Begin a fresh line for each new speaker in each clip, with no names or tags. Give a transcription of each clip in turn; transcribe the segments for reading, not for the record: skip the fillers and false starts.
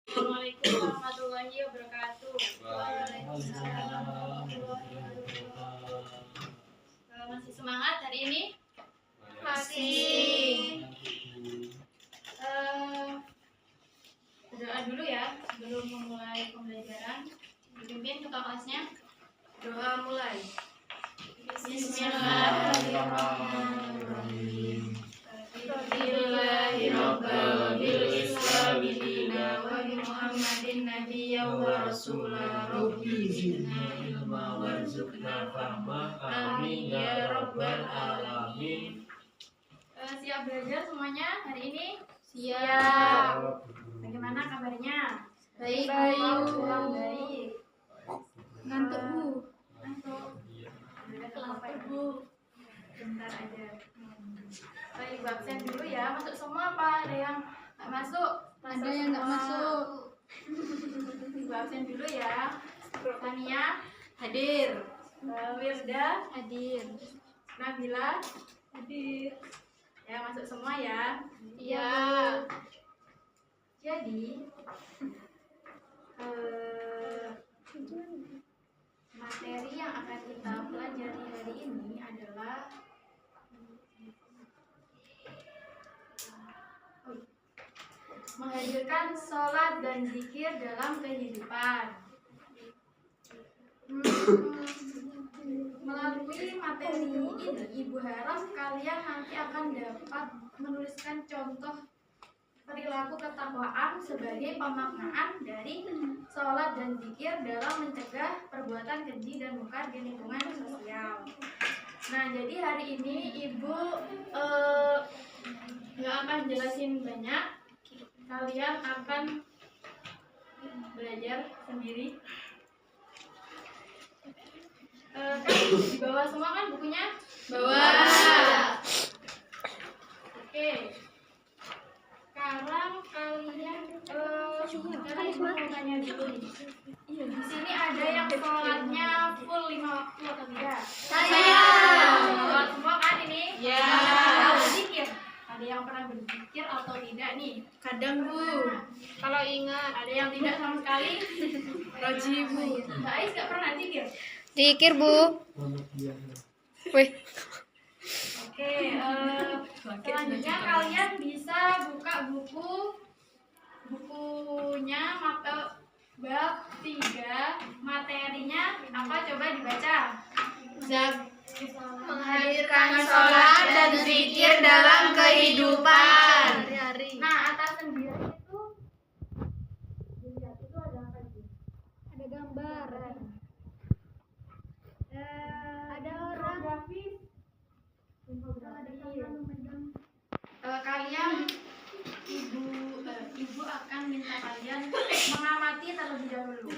Assalamualaikum warahmatullahi wabarakatuh.
Waalaikumsalam.
Masih semangat hari ini?
Masih.
Berdoa dulu ya sebelum memulai pembelajaran. Dipimpin ketua kelasnya. Doa mulai. Bismillahirrahmanirrahim. Bismillahirrahmanirrahim. Bismillahirrahmanirrahim. Wa bi Muhammadin nabiyyan wa rasulah. Rabbi zidna ilma warzuqna fahma. Amin ya rabbal alamin. Siap belajar semuanya hari ini? Siap. Bagaimana kabarnya?
Baik.
Pulang baik.
Ngantuk, Bu.
Ngantuk. Udah kenapa Bu? Bentar aja. Ibu absen dulu ya. Masuk semua apa? Ada yang nggak masuk?
Ada yang nggak masuk.
Ibu absen dulu ya. Tania hadir. Wirda
Hadir.
Nabila hadir. Ya masuk semua ya.
Iya.
Jadi materi yang akan kita pelajari hari ini adalah menghadirkan sholat dan zikir dalam kehidupan. Melalui materi ini, Ibu harap kalian nanti akan dapat menuliskan contoh perilaku ketakwaan sebagai pemaknaan dari sholat dan zikir dalam mencegah perbuatan keji dan mungkar di lingkungan sosial. Nah, jadi hari ini Ibu nggak akan jelasin banyak. Kalian akan belajar sendiri. Kan di bawah semua kan bukunya?
Bawah.
Oke. Sekarang kalian mau tanya dulu nih. Di sini ada yang sholatnya full 5 waktu atau tidak?
Saya.
Sholat semua kan ini?
Ya.
Berzikir. Ada yang pernah berzikir atau tidak nih?
Kadang, Bu. Kalau ingat.
Ada yang tidak sama sekali?
Roji, Bu.
Mbak Ais nggak pernah zikir?
Zikir, Bu. Wih.
Oke, selanjutnya kalian bisa buka bukunya bab 3, materinya apa coba dibaca?
Menghadirkan sholat dan zikir dalam kehidupan.
Nah, atas sendiri itu dilihat itu ada apa sih?
Ada gambar.
Ada orang grafis. Kalian ibu akan minta kalian mengamati terlebih dahulu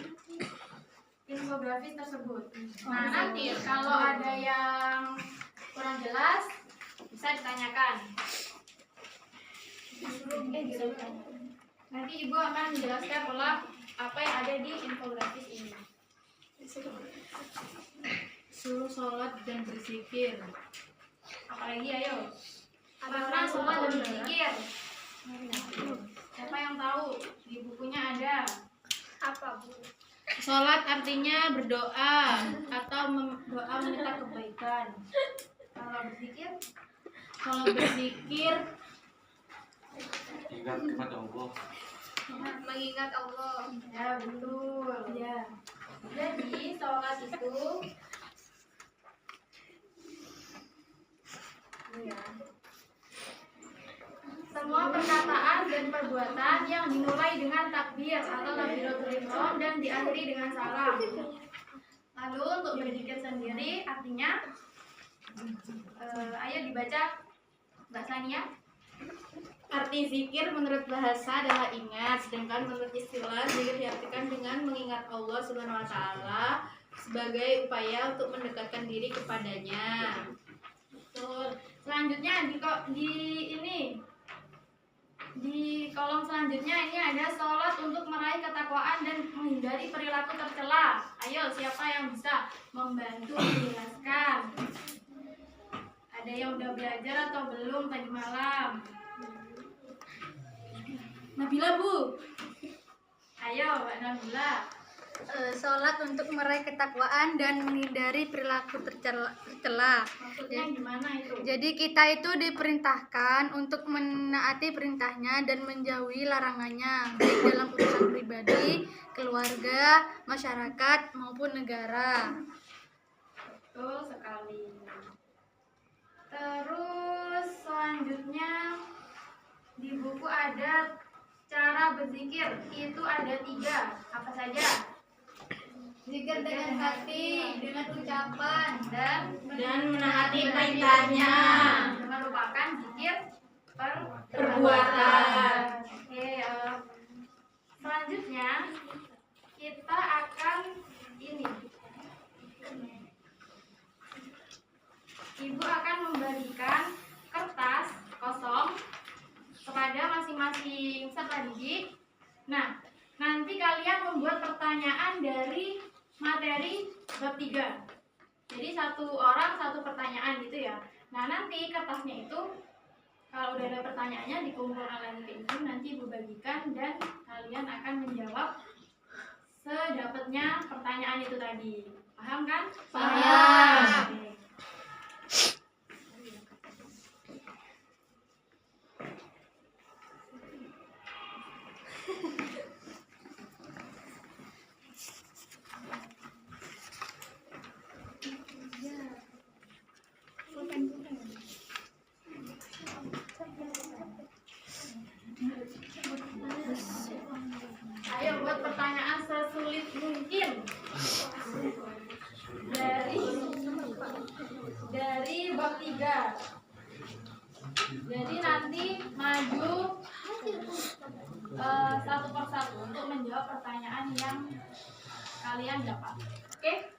infografis tersebut. Nah, nanti kalau ada yang kurang jelas bisa ditanyakan. Nanti ibu akan menjelaskan pola apa yang ada di infografis ini. Suruh sholat dan berzikir. Apalagi ayo. Karena sholat dan berzikir. Siapa yang tahu? Di bukunya ada.
Apa, Bu?
Sholat artinya berdoa atau doa meminta kebaikan. Kalau berzikir? Kalau berzikir
ingat kepada Allah.
Mengingat Allah.
ya betul. Ya. Jadi sholat itu semua perkataan dan perbuatan yang dimulai dengan takbir atau takbiratul ihram dan diakhiri dengan salam. Lalu untuk berzikir sendiri artinya ayo dibaca Mbak Sania.
Arti zikir menurut bahasa adalah ingat, sedangkan menurut istilah zikir diartikan dengan mengingat Allah Subhanahu wa taala sebagai upaya untuk mendekatkan diri kepadanya.
Betul. Selanjutnya di kolom selanjutnya ini ada sholat untuk meraih ketakwaan dan menghindari perilaku tercela. Ayo, siapa yang bisa membantu menjelaskan? Ada yang udah belajar atau belum tadi malam? Nabila, Bu. Ayo, Mbak Nabila.
Sholat untuk meraih ketakwaan dan menghindari perilaku tercela.
Maksudnya gimana itu?
Jadi kita itu diperintahkan untuk menaati perintahnya dan menjauhi larangannya, baik dalam urusan pribadi, keluarga, masyarakat maupun negara.
Betul sekali. Terus selanjutnya di buku ada cara berzikir. Itu ada 3. Apa saja?
Zikir dengan hati, dengan ucapan,
Dan
menaati perintahnya.
Jangan lupakan zikir
Perbuatan.
Oke, selanjutnya kita akan ini. Ibu akan membagikan kertas kosong kepada masing-masing peserta didik. Nah, nanti kalian membuat pertanyaan dari materi bab 3. Jadi satu orang satu pertanyaan gitu ya. Nah, nanti kertasnya itu kalau udah ada pertanyaannya dikumpulkan lagi ke ibu, nanti ibu bagikan dan kalian akan menjawab sedapatnya pertanyaan itu tadi. Paham kan?
Paham.
Oke. Ayo buat pertanyaan sesulit mungkin dari bab 3. Jadi nanti maju satu persatu untuk menjawab pertanyaan yang kalian dapat. Oke?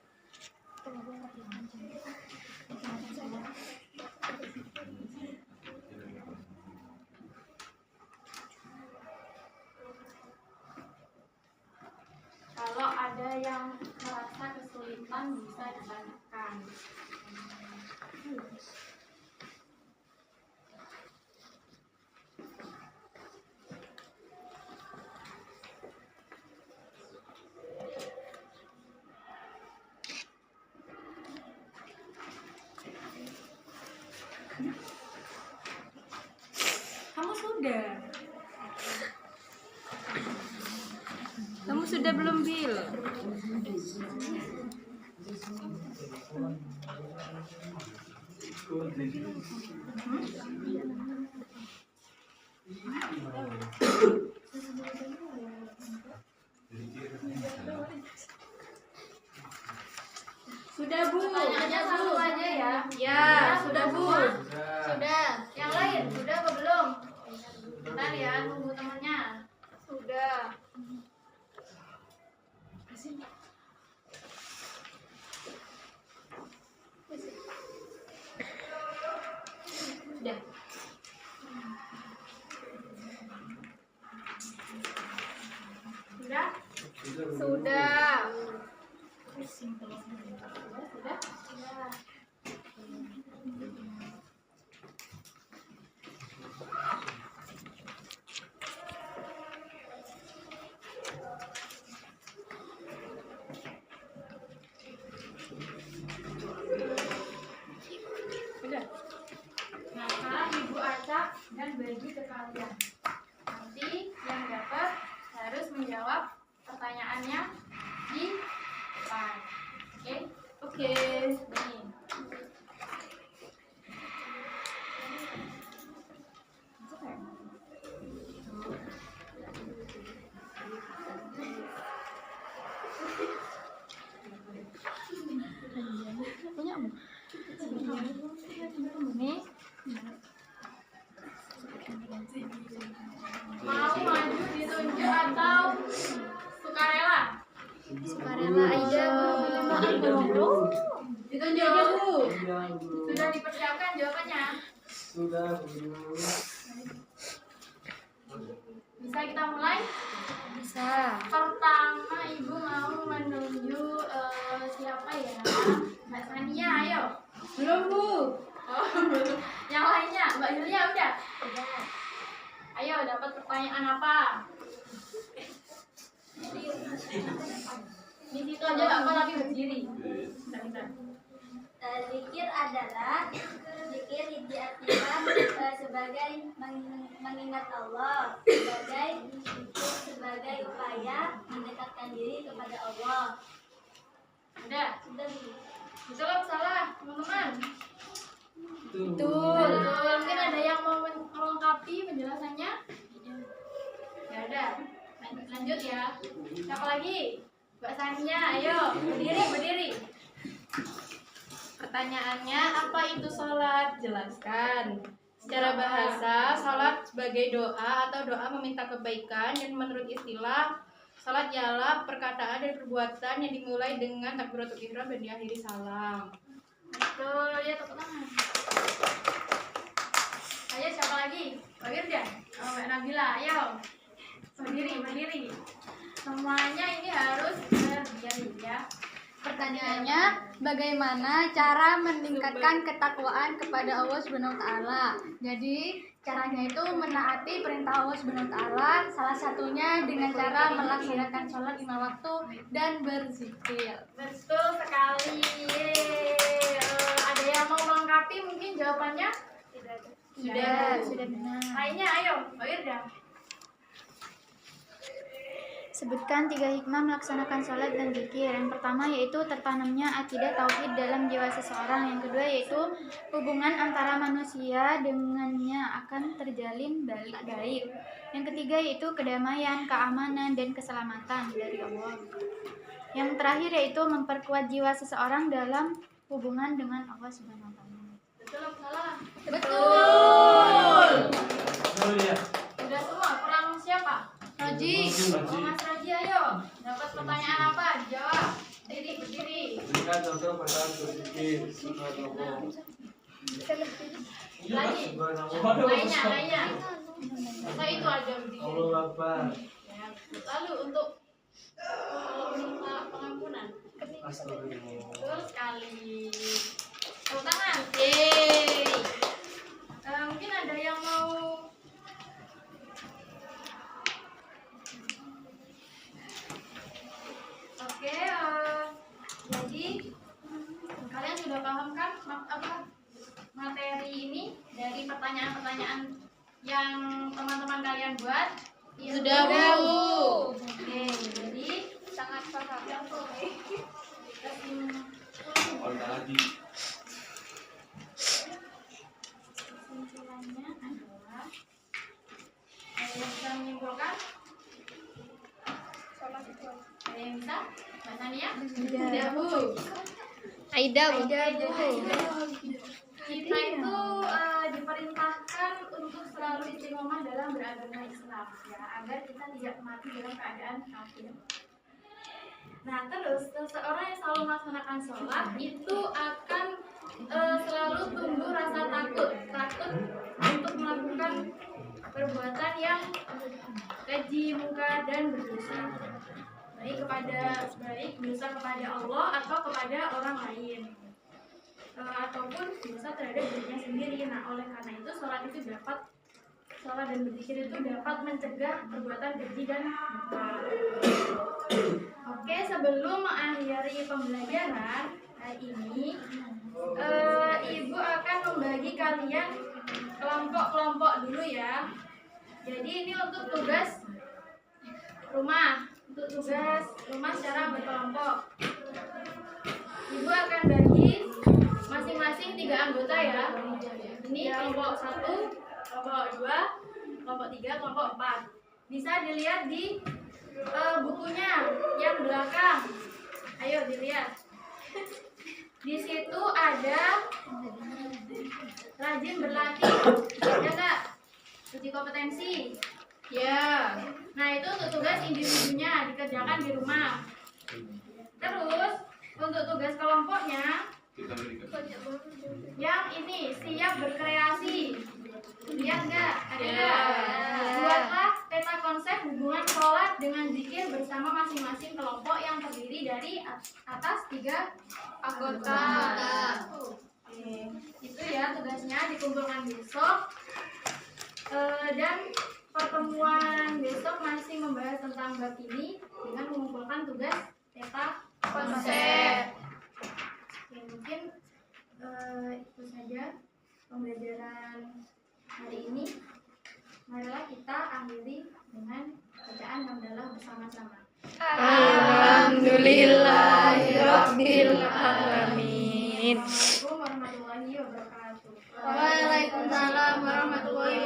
Kalau ada yang merasa kesulitan bisa ditanyakan.
Kamu sudah?
Kamu sudah belum, Bil?
Sudah, Bu.
Pertanyaannya satu aja ya.
Ya, sudah, Bu.
Sudah. Yang lain sudah apa belum? Bentar ya, tunggu temennya.
Sudah.
Sudah.
Sudah?
Sudah.
Sudah? Sudah. Sudah. Nah, sekarang ibu acak dan bagi ke kalian. Nanti yang dapat harus menjawab pertanyaannya di depan. Oke?
Oke.
Nih. Nih. Mau maju ditunjuk atau sukarela?
Sukarela aja, Bu.
Ditunjuk aja, Bu.
Sudah dipersiapkan jawabannya?
Sudah, Bu.
Bisa kita mulai?
Bisa.
Pertama ibu mau menunjuk siapa ya? Mbak Sania, ayo.
Belum, Bu.
Oh, belum. Yang lainnya, Mbak Yulia udah? Udah. Ayo, dapat pertanyaan apa? Di situ aja nggak apa tapi berdiri. Bentar.
Zikir adalah zikir diartikan sebagai mengingat Allah, sebagai upaya mendekatkan diri kepada Allah.
Udah.
Sudah.
Betul apa salah, teman-teman?
Betul.
Mungkin ada yang mau melengkapi penjelasannya? Ya ada. Lanjut ya. Siapa lagi? Mbak Sania, ayo berdiri.
Pertanyaannya, apa itu sholat? Jelaskan. Secara bahasa, sholat sebagai doa atau doa meminta kebaikan, dan menurut istilah, sholat ialah perkataan dan perbuatan yang dimulai dengan takbiratul ihram dan diakhiri salam.
Betul, ya tepuk tangan. Ayo siapa lagi? Pak Wirdan, Mbak Nabila, ayo. Berdiri. Semuanya ini harus berdiri ya.
Pertanyaannya, bagaimana cara meningkatkan ketakwaan kepada Allah Subhanahu wa taala? Jadi, caranya itu menaati perintah Allah Subhanahu wa taala, salah satunya dengan cara melaksanakan sholat 5 waktu dan berzikir.
Betul sekali. Ada yang mau melengkapi mungkin jawabannya? Sudah benar. Lainnya ayo, Pak Wirdan.
Sebutkan 3 hikmah melaksanakan sholat dan zikir. Yang pertama yaitu tertanamnya akidah tauhid dalam jiwa seseorang. Yang kedua yaitu hubungan antara manusia dengannya akan terjalin baik. Yang ketiga yaitu kedamaian, keamanan, dan keselamatan dari Allah. Yang terakhir yaitu memperkuat jiwa seseorang dalam hubungan dengan Allah Subhanahu wa taala.
Betul apa salah?
Betul.
ya.
Sudah semua. Kurang siapa?
Roji.
Oh, Mas Raji, ayo. Dapat pertanyaan apa? Dijawab. Berdiri.
Berikan contoh pada berzikir. Subhanallah.
Lagi.
Subhanallah.
Lainnya. Masa itu aja berdiri.
Allahu Akbar.
Ya. Lalu untuk minta pengampunan.
Astagfirullah.
Betul sekali. Tepuk tangan. Mungkin ada yang mau Oke, jadi kalian sudah paham kan materi ini dari pertanyaan-pertanyaan yang teman-teman kalian buat?
Sudah, Bu.
Oke, jadi sangat paham. Kesimpulannya adalah saya bisa menyimpulkan ada yang bisa? Mbak Tania? Sudah, Bu.
Aida, Bu.
Kita itu diperintahkan untuk selalu istiqomah dalam beragama Islam ya, agar kita tidak mati dalam keadaan kafir. Nah, terus seseorang yang selalu melaksanakan sholat itu akan selalu tumbuh rasa takut untuk melakukan perbuatan yang keji, mungkar, dan berdosa. Baik dosa kepada Allah atau kepada orang lain, ataupun dosa terhadap dirinya sendiri. Nah, oleh karena itu sholat dan berzikir itu dapat mencegah perbuatan keji dan mungkar. Oke, sebelum mengakhiri pembelajaran hari ini, Ibu akan membagi kalian kelompok-kelompok dulu ya. Jadi ini untuk tugas rumah. Untuk tugas rumah secara berkelompok, Ibu akan bagi masing-masing 3 anggota ya. Ini kelompok 1, kelompok 2, kelompok 3, kelompok 4. Bisa dilihat di bukunya yang belakang. Ayo dilihat. Di situ ada rajin berlatih, ya nggak? Uji kompetensi. Ya. Nah, itu untuk tugas individunya dikerjakan di rumah. Terus untuk tugas kelompoknya yang ini siap berkreasi. Lihat nggak? Ada nggak? Buatlah peta konsep hubungan sholat dengan zikir bersama masing-masing kelompok yang terdiri dari atas 3 anggota. Oke. Itu ya tugasnya, dikumpulkan besok. Dan pertemuan besok masih membahas tentang bab ini dengan mengumpulkan tugas peta Itu saja pembelajaran hari ini. Marilah kita akhiri dengan bacaan hamdalah bersama-sama.
Alhamdulillahirabbil alamin.